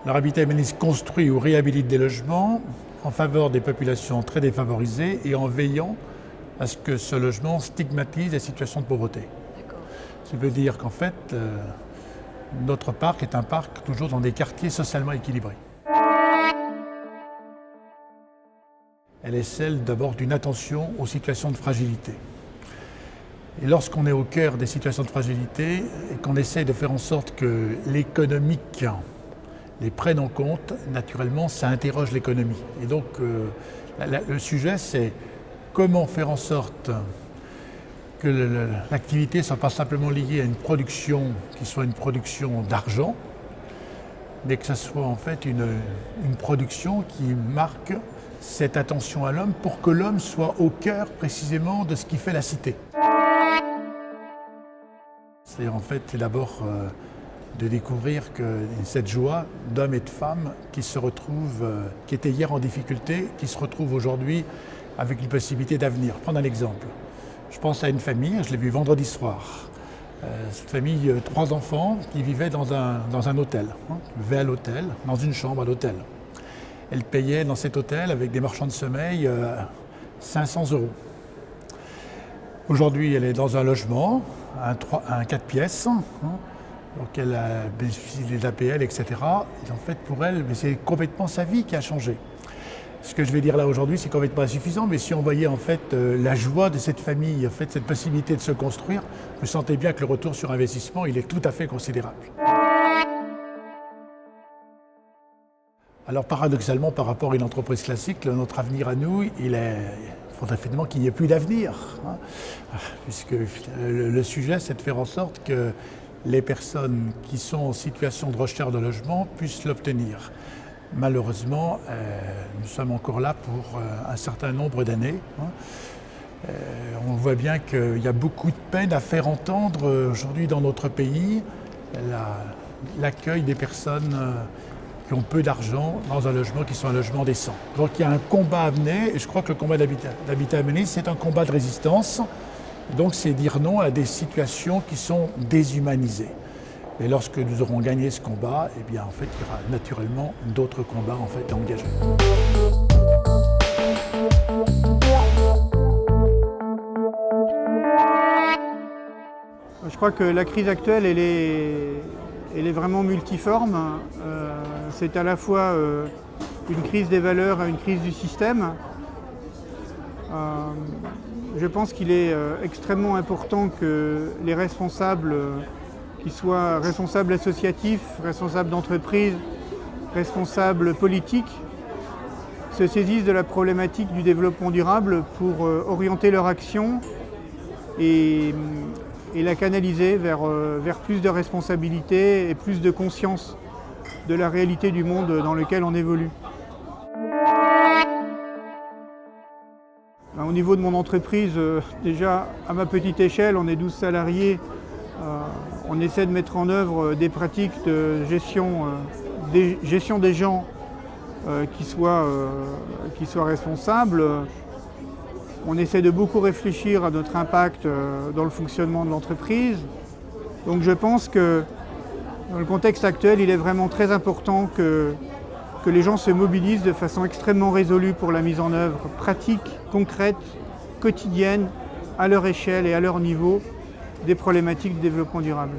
Alors Habitat Humaniste construit ou réhabilite des logements en faveur des populations très défavorisées et en veillant à ce que ce logement stigmatise les situations de pauvreté. D'accord. Ça veut dire qu'en fait, notre parc est un parc toujours dans des quartiers socialement équilibrés. Elle est celle d'abord d'une attention aux situations de fragilité. Et lorsqu'on est au cœur des situations de fragilité et qu'on essaye de faire en sorte que l'économique les prenne en compte, naturellement, ça interroge l'économie. Et donc, le sujet, c'est comment faire en sorte que l'activité ne soit pas simplement liée à une production qui soit une production d'argent, mais que ce soit en fait une production qui marque cette attention à l'homme pour que l'homme soit au cœur précisément de ce qui fait la cité. C'est-à-dire en fait, c'est d'abord de découvrir que cette joie d'hommes et de femmes qui se retrouvent, qui étaient hier en difficulté, qui se retrouvent aujourd'hui avec une possibilité d'avenir. Prendre un exemple. Je pense à une famille, je l'ai vue vendredi soir. Cette famille, 3 enfants qui vivaient dans un hôtel, vivaient à l'hôtel, dans une chambre à l'hôtel. Elle payait dans cet hôtel avec des marchands de sommeil 500 €. Aujourd'hui, elle est dans un logement, un 4 pièces, donc elle bénéficie des APL, etc. Et en fait, pour elle, c'est complètement sa vie qui a changé. Ce que je vais dire là aujourd'hui, c'est complètement insuffisant, mais si on voyait en fait la joie de cette famille, en fait, cette possibilité de se construire, vous sentez bien que le retour sur investissement, il est tout à fait considérable. Alors paradoxalement, par rapport à une entreprise classique, notre avenir à nous, il faudrait finalement qu'il n'y ait plus d'avenir. Puisque le sujet, c'est de faire en sorte que les personnes qui sont en situation de recherche de logement puissent l'obtenir. Malheureusement, nous sommes encore là pour un certain nombre d'années. On voit bien qu'il y a beaucoup de peine à faire entendre aujourd'hui dans notre pays l'accueil des personnes qui ont peu d'argent dans un logement qui soit un logement décent. Donc il y a un combat à mener et je crois que le combat d'Habitat Humaniste, c'est un combat de résistance. Donc c'est dire non à des situations qui sont déshumanisées. Et lorsque nous aurons gagné ce combat, eh bien en fait il y aura naturellement d'autres combats en fait à engager. Je crois que la crise actuelle, elle est vraiment multiforme. C'est à la fois une crise des valeurs et une crise du système. Je pense qu'il est extrêmement important que les responsables, qu'ils soient responsables associatifs, responsables d'entreprise, responsables politiques, se saisissent de la problématique du développement durable pour orienter leur action et la canaliser vers plus de responsabilité et plus de conscience de la réalité du monde dans lequel on évolue. Au niveau de mon entreprise, déjà à ma petite échelle, on est 12 salariés. On essaie de mettre en œuvre des pratiques de gestion des gens qui soient responsables. On essaie de beaucoup réfléchir à notre impact dans le fonctionnement de l'entreprise. Donc je pense que dans le contexte actuel, il est vraiment très important que les gens se mobilisent de façon extrêmement résolue pour la mise en œuvre pratique, concrète, quotidienne, à leur échelle et à leur niveau, des problématiques de développement durable.